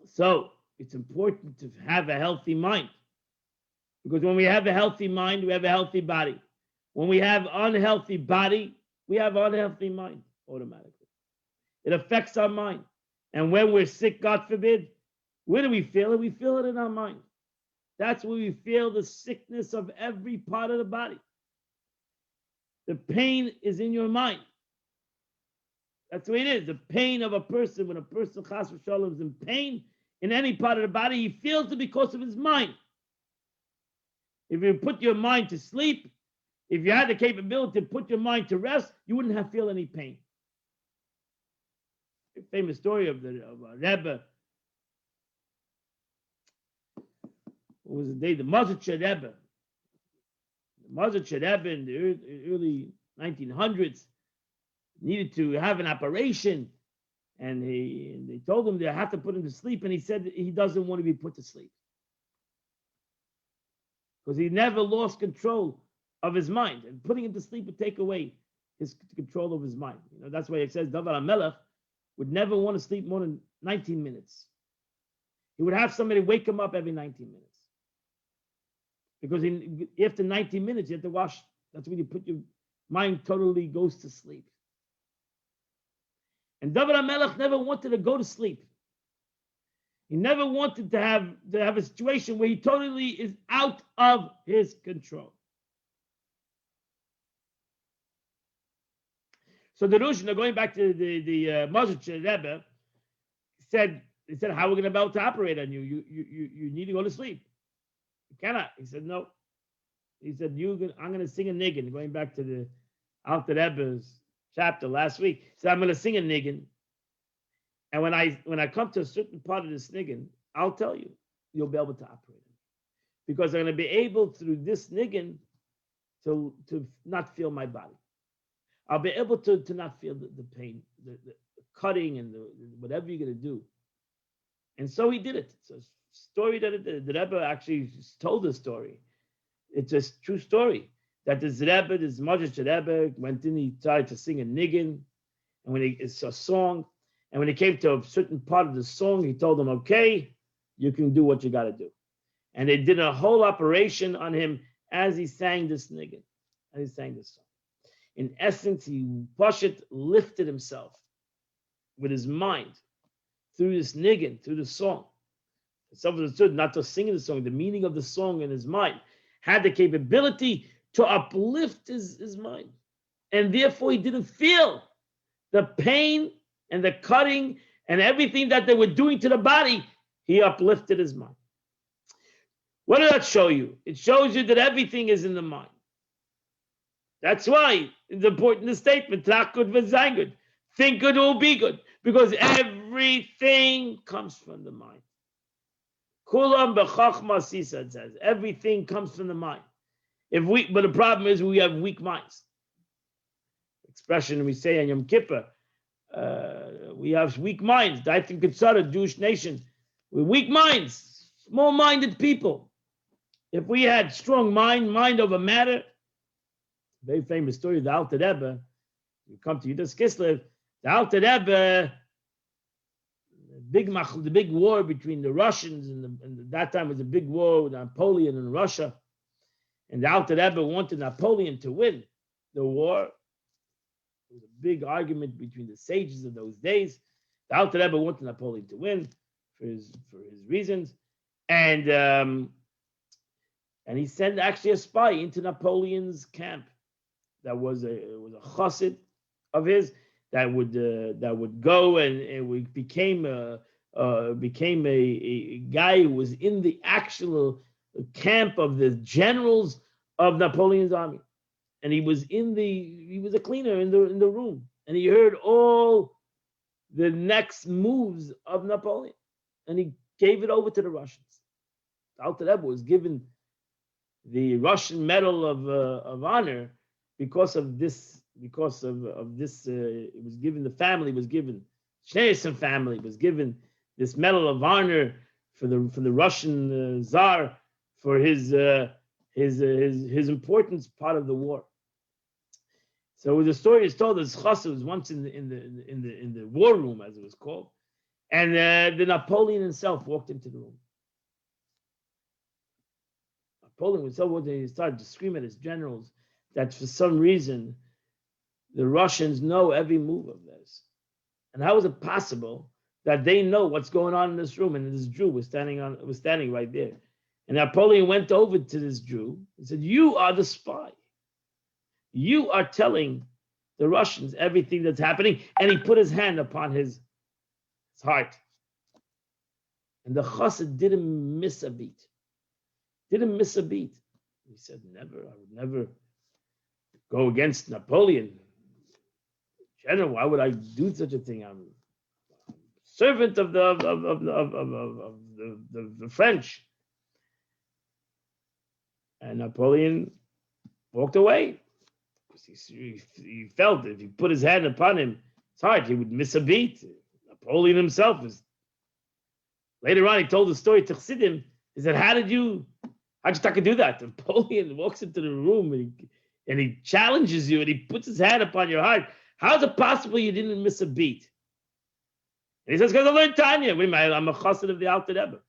So it's important to have a healthy mind, because when we have a healthy mind, we have a healthy body. When we have unhealthy body, we have unhealthy mind automatically. It affects our mind. And when we're sick, God forbid, where do we feel it? We feel it in our mind. That's where we feel the sickness of every part of the body. The pain is in your mind. That's the way it is. The pain of a person, when a person chas v'shalom is in pain in any part of the body, he feels it because of his mind. If you put your mind to sleep, if you had the capability to put your mind to rest, you wouldn't feel any pain. A famous story of a Rebbe. What was the day? The Mazatcher Rebbe. The Mazatcher Rebbe in the early 1900s needed to have an operation, and they told him they had to put him to sleep, and he said he doesn't want to be put to sleep because he never lost control of his mind, and putting him to sleep would take away his control of his mind. You know, that's why it says David HaMelech would never want to sleep more than 19 minutes. He would have somebody wake him up every 19 minutes. Because after 19 minutes, you have to wash. That's when you put your mind totally goes to sleep. And David HaMelech never wanted to go to sleep. He never wanted to have a situation where he totally is out of his control. So the Rosh, going back to the Mazatcher Rebbe, said, how are we going to be able to operate on you? You need to go to sleep. You cannot. He said, no. He said, I'm going to sing a niggin. Going back to the Alter Rebbe's chapter last week. He said, I'm going to sing a niggin. And when I come to a certain part of this niggin, I'll tell you, you'll be able to operate it. Because I'm going to be able through this niggin to not feel my body. I'll be able to not feel the pain, the cutting, and whatever you're going to do. And so he did it. It's a story that the Rebbe actually told the story. It's a true story that this Rebbe, this Mazatcher Rebbe, went in, he tried to sing a niggin, and it's a song, and when he came to a certain part of the song, he told them, okay, you can do what you got to do. And they did a whole operation on him as he sang this niggin, as he sang this song. In essence, he lifted himself with his mind through this niggin, through the song. Some of the not just singing the song, the meaning of the song in his mind. had the capability to uplift his mind. And therefore he didn't feel the pain and the cutting and everything that they were doing to the body. He uplifted his mind. What does that show you? It shows you that everything is in the mind. That's why it's important, the statement, "Trach good v'zayin good." Think good will be good, because everything comes from the mind. Kulam b'chachma sisa, it says. Everything comes from the mind. But the problem is we have weak minds. Expression we say on Yom Kippur, we have weak minds. I think it's a Jewish nation. We're weak minds, small-minded people. If we had strong mind over matter, very famous story of the Alter Rebbe. You come to Yudas Kislev, the Alter Rebbe, the big war between the Russians and that time was a big war with Napoleon and Russia, and the Alter Rebbe wanted Napoleon to win the war. It was a big argument between the sages of those days. The Alter Rebbe wanted Napoleon to win for his reasons, and he sent actually a spy into Napoleon's camp. That was a chassid of his that would go and became a guy who was in the actual camp of the generals of Napoleon's army, and he was a cleaner in the room, and he heard all the next moves of Napoleon, and he gave it over to the Russians. Alter Rebbe was given the Russian Medal of Honor because of this. It was given. The family was given. Schneerson family was given this Medal of Honor for the Russian Tsar for his importance part of the war. So the story is told that Chassid was once in the war room, as it was called, and the Napoleon himself walked into the room. Napoleon was so what he started to scream at his generals that for some reason the Russians know every move of this. And how is it possible that they know what's going on in this room? And this Jew was standing right there. And Napoleon went over to this Jew and said, "You are the spy. You are telling the Russians everything that's happening." And he put his hand upon his heart. And the chassid didn't miss a beat. He said, "Never. I would never go against Napoleon. General, why would I do such a thing? I'm servant of the French." And Napoleon walked away because he felt that if he put his hand upon him, it's hard, he would miss a beat. Napoleon himself is. Later on, he told the story to Chassidim. He said, how'd you do that? Napoleon walks into the room and he challenges you and he puts his hand upon your heart. How is it possible you didn't miss a beat? And he says, because I learned Tanya. I'm a chassid of the Alter Rebbe.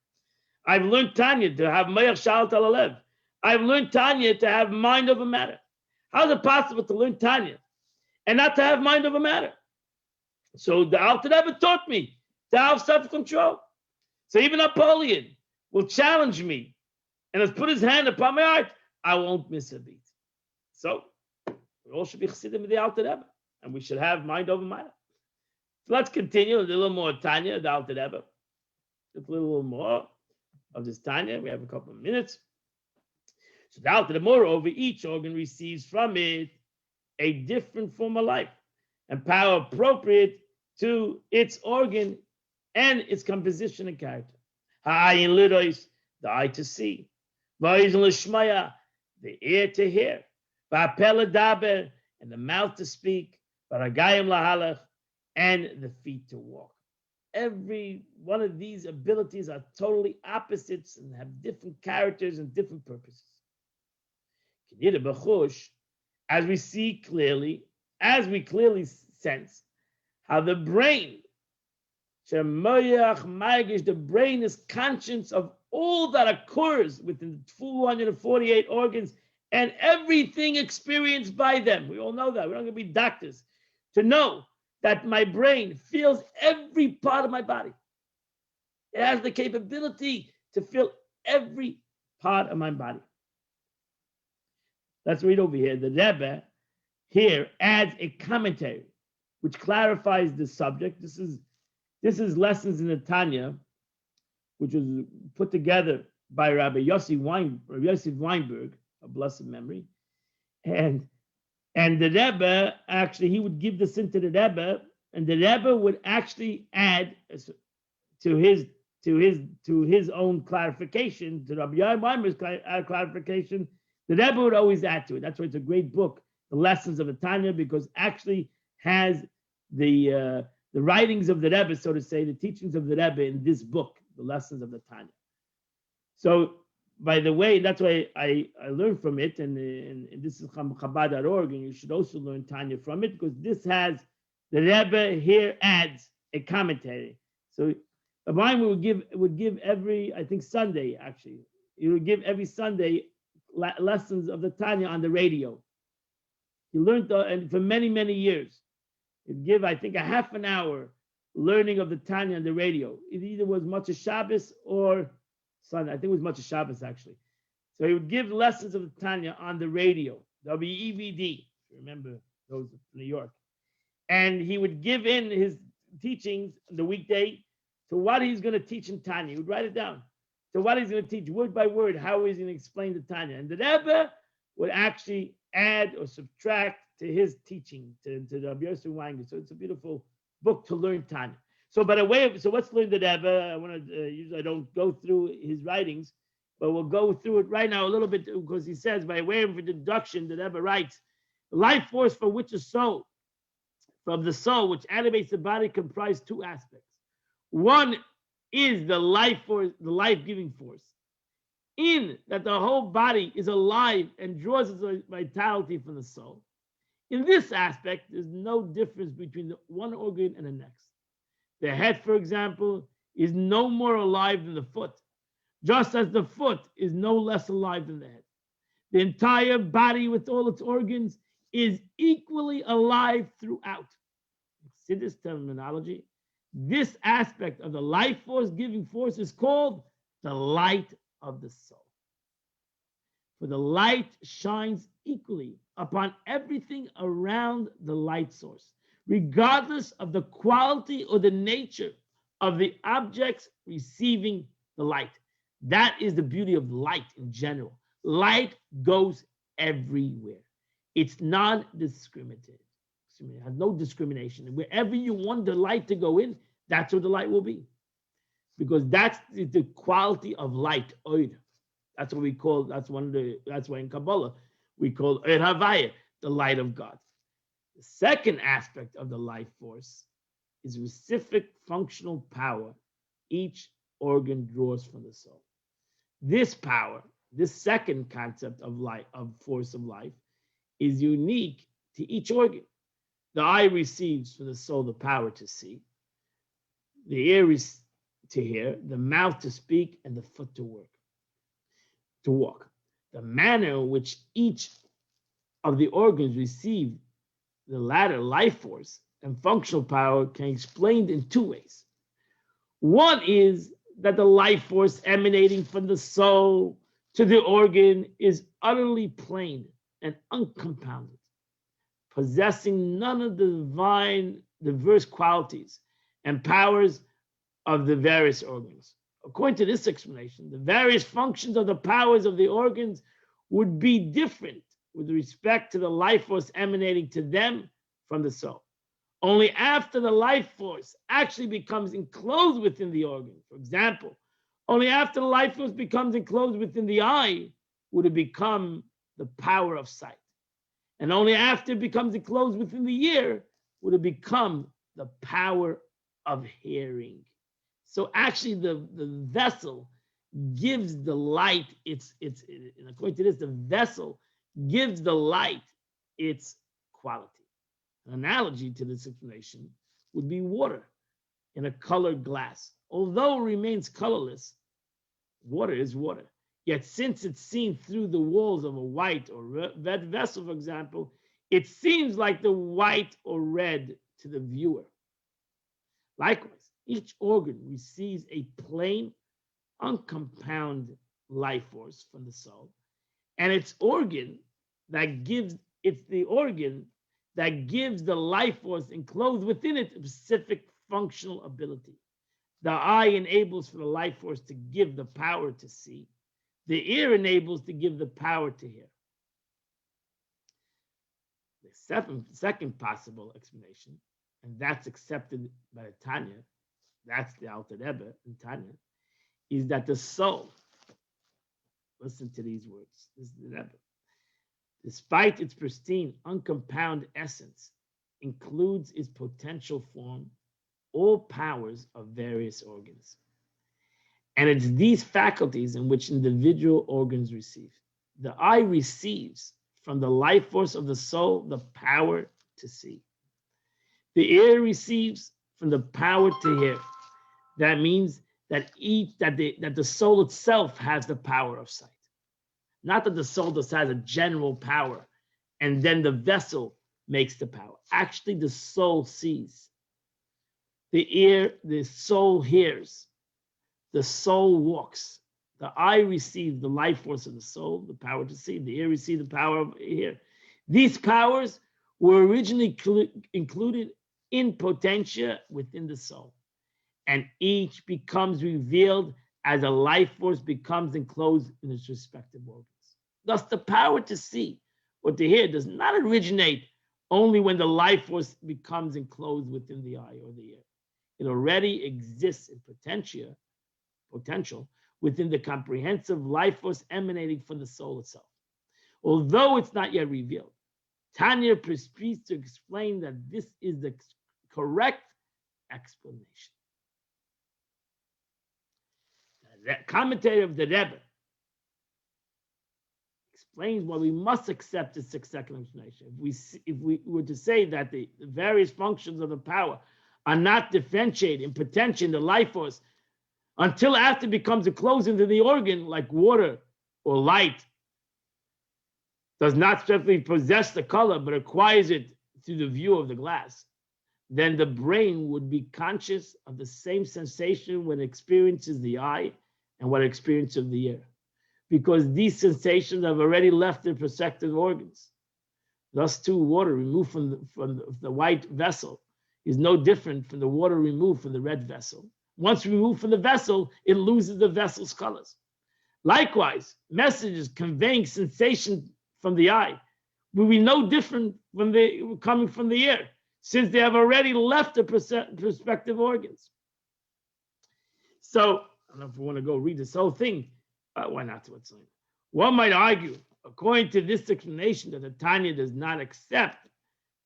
I've learned Tanya to have mayach shalt alalev. I've learned Tanya to have mind over matter. How is it possible to learn Tanya and not to have mind over matter? So the Alter Rebbe taught me to have self-control. So even Napoleon will challenge me and has put his hand upon my heart, I won't miss a beat. So we all should be chassidim of the Alter Rebbe, and we should have mind over matter. So let's continue a little more Tanya, the Alter Rebbe. Just a little more of this Tanya. We have a couple of minutes. So the Alter Rebbe, moreover, each organ receives from it a different form of life and power appropriate to its organ and its composition and character. Ha'ayin lidois, the eye to see. Va'izin l'shmaya, the ear to hear. Va'apel l'daber, and the mouth to speak. Va'ragayim lahalach, and the feet to walk. Every one of these abilities are totally opposites and have different characters and different purposes. As we clearly sense how the brain is conscious of all that occurs within the 248 organs and everything experienced by them. We all know that. We're not going to be doctors to know that my brain feels every part of my body. It has the capability to feel every part of my body. Let's read over here. The Rebbe here adds a commentary which clarifies the subject. This is lessons in the Tanya, which was put together by Rabbi Yossi Weinberg, of blessed memory, and the Rebbe actually he would give this into the Rebbe, and the Rebbe would actually add to his own clarification, to Rabbi Yossi Weinberg's clarification. The Rebbe would always add to it. That's why it's a great book, The Lessons of the Tanya, because actually has the writings of the Rebbe, so to say, the teachings of the Rebbe in this book, The Lessons of the Tanya. So, by the way, that's why I learned from it, and this is Chabad.org, and you should also learn Tanya from it, because this has, the Rebbe here adds a commentary. So, the Bible would give every, I think Sunday, actually, he would give every Sunday lessons of the Tanya on the radio. He learned and for many, many years. He'd give, I think, a half an hour learning of the Tanya on the radio. It either was Motzei Shabbos or Sunday. I think it was Motzei Shabbos, actually. So he would give lessons of the Tanya on the radio, WEVD, remember those of New York. And he would give in his teachings the weekday to what he's going to teach in Tanya. He would write it down. So what he's going to teach word by word, how he's going to explain the Tanya. And the Rebbe would actually add or subtract to his teaching, to Rabbi Yossi Weinberg. So it's a beautiful book to learn Tanya. So by the way, so let's learn the Rebbe. Usually I don't go through his writings, but we'll go through it right now a little bit, because he says, by way of introduction, the Rebbe writes, the life force from the soul, which animates the body, comprise two aspects. One is the life force, the life-giving force, in that the whole body is alive and draws its vitality from the soul. In this aspect, there's no difference between the one organ and the next. The head, for example, is no more alive than the foot, just as the foot is no less alive than the head. The entire body with all its organs is equally alive throughout. See this terminology? This aspect of the life force giving force is called the light of the soul. For the light shines equally upon everything around the light source, regardless of the quality or the nature of the objects receiving the light. That is the beauty of light in general. Light goes everywhere. It's non-discriminative. It has no discrimination. Wherever you want the light to go in, that's where the light will be. Because that's the quality of light, oid. That's what we call, that's why in Kabbalah we call oid havaya, the light of God. The second aspect of the life force is specific functional power each organ draws from the soul. This power, this second concept of life, of force of life, is unique to each organ. The eye receives from the soul the power to see, the ear is to hear, the mouth to speak, and the foot to walk. The manner in which each of the organs receive the latter life force and functional power can be explained in two ways. One is that the life force emanating from the soul to the organ is utterly plain and uncompounded, possessing none of the divine diverse qualities and powers of the various organs. According to this explanation, the various functions of the powers of the organs would be different with respect to the life force emanating to them from the soul. Only after the life force actually becomes enclosed within the organ, for example, only after the life force becomes enclosed within the eye would it become the power of sight. And only after it becomes enclosed within the ear would it become the power of hearing. So actually the vessel gives the light and according to this, the vessel gives the light its quality. An analogy to this explanation would be water in a colored glass. Although it remains colorless, water is water. Yet since it's seen through the walls of a white or red vessel, for example, it seems like the white or red to the viewer. Likewise, each organ receives a plain, uncompounded life force from the soul, and its organ that gives, it's the organ that gives the life force enclosed within it a specific functional ability. The eye enables for the life force to give the power to see. The ear enables to give the power to hear. The second possible explanation, and that's accepted by the Tanya, that's the Alter Rebbe in Tanya, is that the soul, listen to these words, this is the Rebbe, despite its pristine, uncompounded essence, includes its potential form, all powers of various organs. And it's these faculties in which individual organs receive. The eye receives from the life force of the soul the power to see. The ear receives from the power to hear. That means that the soul itself has the power of sight. Not that the soul just has a general power and then the vessel makes the power. Actually, the soul sees. The soul hears. The soul walks. The eye receives the life force of the soul, the power to see. The ear receives the power of hear. These powers were originally included in potentia within the soul, and each becomes revealed as a life force becomes enclosed in its respective organs. Thus, the power to see or to hear does not originate only when the life force becomes enclosed within the eye or the ear. It already exists in potential within the comprehensive life force emanating from the soul itself. Although it's not yet revealed, Tanya proceeds to explain that this is the correct explanation. The commentator of the Rebbe explains why we must accept this second explanation. If we were to say that the various functions of the power are not differentiated in potential in the life force until after it becomes enclosed into the organ, like water or light does not specifically possess the color but acquires it through the view of the glass, then the brain would be conscious of the same sensation when it experiences the eye and what it experiences of the ear, because these sensations have already left their perceptive organs. Thus, too, water removed from the white vessel is no different from the water removed from the red vessel. Once removed from the vessel, it loses the vessel's colors. Likewise, messages conveying sensation from the eye will be no different from coming from the ear, since they have already left the perspective organs. So, I don't know if we want to go read this whole thing. Why not to explain? One might argue, according to this explanation, that the Tanya does not accept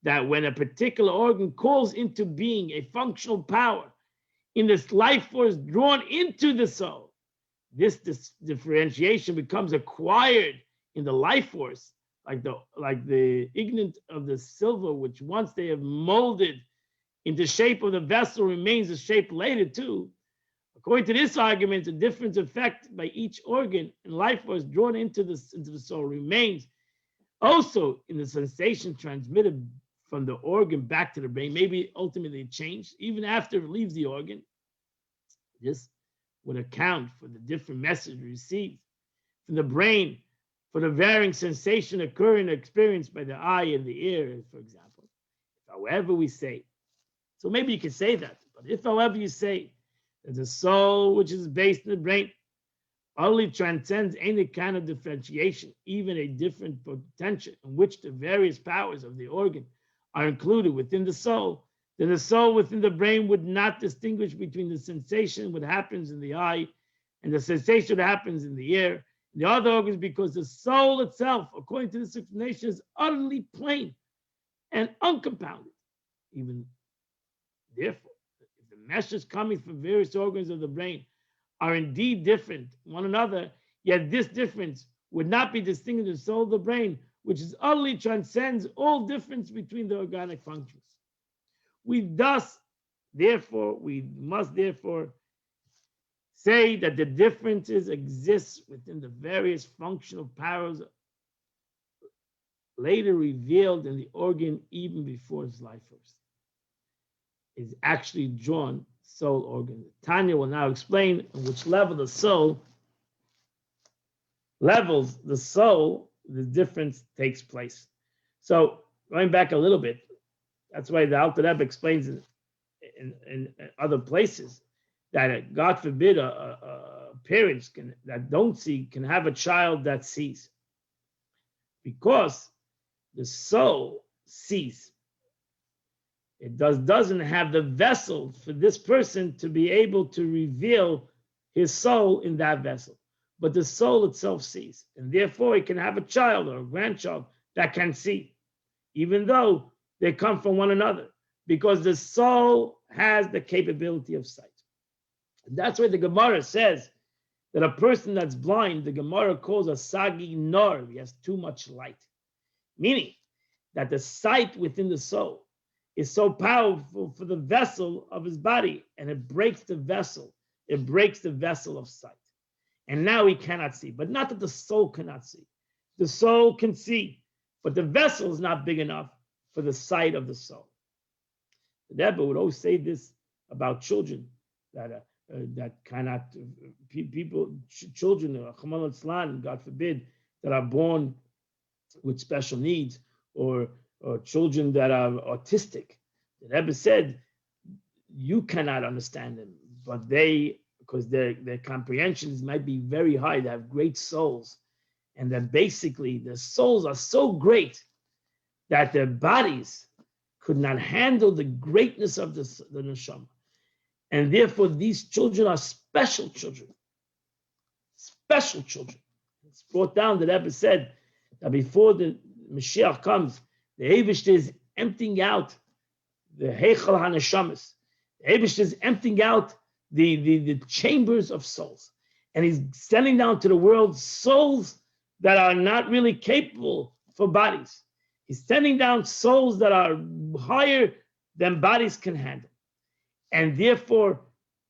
that when a particular organ calls into being a functional power in this life force drawn into the soul, this differentiation becomes acquired in the life force, like the ignorant of the silver, which once they have molded into shape of the vessel remains the shape later too. According to this argument, the difference effect by each organ and life force drawn into the soul remains also in the sensation transmitted from the organ back to the brain. Maybe ultimately changed even after it leaves the organ. This would account for the different messages received from the brain for the varying sensation occurring and experienced by the eye and the ear, for example. However we say, so maybe you can say that, but if however you say that the soul, which is based in the brain, only transcends any kind of differentiation, even a different potential in which the various powers of the organ are included within the soul, then the soul within the brain would not distinguish between the sensation what happens in the eye and the sensation that happens in the ear and the other organs, because the soul itself, according to this explanation, is utterly plain and uncompounded. Even therefore, if the messages coming from various organs of the brain are indeed different from one another, yet this difference would not be distinguished in the soul of the brain, which is utterly transcends all difference between the organic functions. We must therefore say that the differences exist within the various functional powers later revealed in the organ even before its life force is actually drawn soul organ. Tanya will now explain on which level the soul the difference takes place. So going back a little bit, that's why the Alter Rebbe explains in other places that God forbid parents that don't see can have a child that sees, because the soul sees. It doesn't have the vessel for this person to be able to reveal his soul in that vessel. But the soul itself sees. And therefore, he can have a child or a grandchild that can see, even though they come from one another, because the soul has the capability of sight. And that's why the Gemara says that a person that's blind, the Gemara calls a sagi nor, he has too much light. Meaning that the sight within the soul is so powerful for the vessel of his body, and it breaks the vessel. It breaks the vessel of sight. And now he cannot see. But not that the soul cannot see. The soul can see, but the vessel is not big enough for the sight of the soul. The Rebbe would always say this about children, that cannot, children, God forbid, that are born with special needs, or children that are autistic. The Rebbe said, you cannot understand them, but because their comprehensions might be very high, they have great souls, and that basically their souls are so great that their bodies could not handle the greatness of the neshama. And therefore, these children are special children. Special children. It's brought down, the Rebbe said that before the Mashiach comes, the Eibishter is emptying out the Heichal HaNeshamas. The Eibishter is emptying out the chambers of souls. And he's sending down to the world souls that are not really capable for bodies. He's sending down souls that are higher than bodies can handle. And therefore,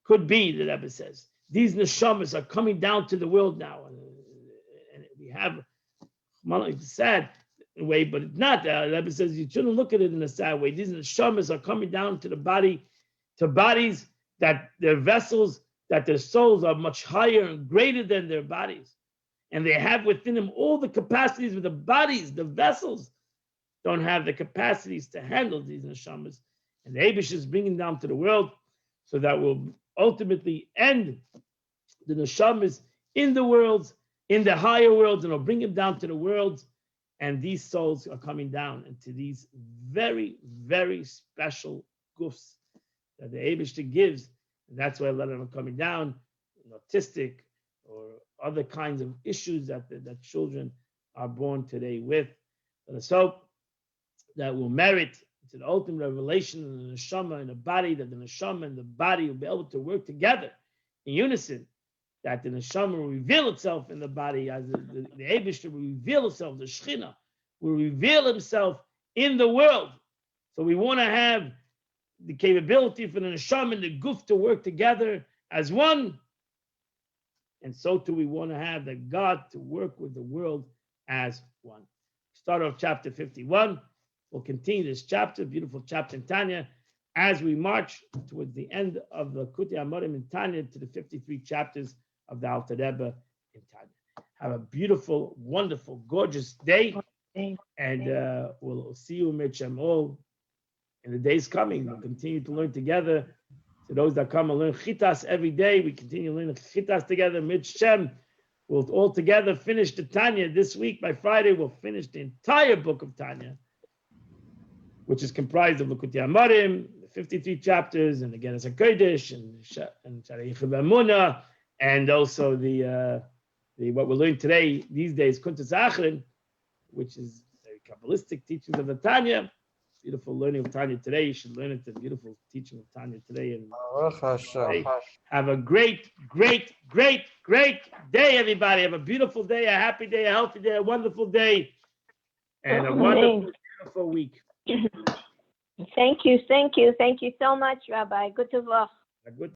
could be, the Rebbe says, these neshamas are coming down to the world now. And we have, it's sad in a way, but it's not. The Rebbe says you shouldn't look at it in a sad way. These neshamas are coming down to the body, to bodies that their vessels, that their souls are much higher and greater than their bodies. And they have within them all the capacities, with the bodies, the vessels don't have the capacities to handle these neshamas. And the Eibush is bringing down to the world, so that will ultimately end the neshamas in the worlds, in the higher worlds, and will bring them down to the worlds. And these souls are coming down into these very, very special gufs that the Eibush gives. And that's why a lot of them are coming down, autistic or other kinds of issues that children are born today with. Let us hope that will merit to the ultimate revelation of the neshama and the body, that the neshama and the body will be able to work together in unison, that the neshama will reveal itself in the body, as the Eibishter will reveal itself, the Shechina will reveal himself in the world. So we want to have the capability for the neshama and the guf to work together as one, and so too we want to have the God to work with the world as one. Start off chapter 51. We'll continue this chapter, beautiful chapter in Tanya, as we march towards the end of the Kuti Amorim in Tanya to the 53 chapters of the Alter Rebbe in Tanya. Have a beautiful, wonderful, gorgeous day, and we'll see you, Mitchem, all in the days coming. We'll continue to learn together. To those that come and learn Chitas every day, we continue learning Chitas together. Mitchem, we'll all together finish the Tanya this week. By Friday, we'll finish the entire book of Tanya, which is comprised of Likutei Amarim, 53 chapters, and again, it's a Kodesh, and Sharei Emunah, and also the what we're learning today, these days, Kuntas Achrin, which is very Kabbalistic teachings of the Tanya. Beautiful learning of Tanya today. You should learn it, the beautiful teaching of Tanya today. And have a great, great, great, great day, everybody. Have a beautiful day, a happy day, a healthy day, a wonderful day, and a wonderful, beautiful week. Thank you so much, Rabbi. Good luck. A good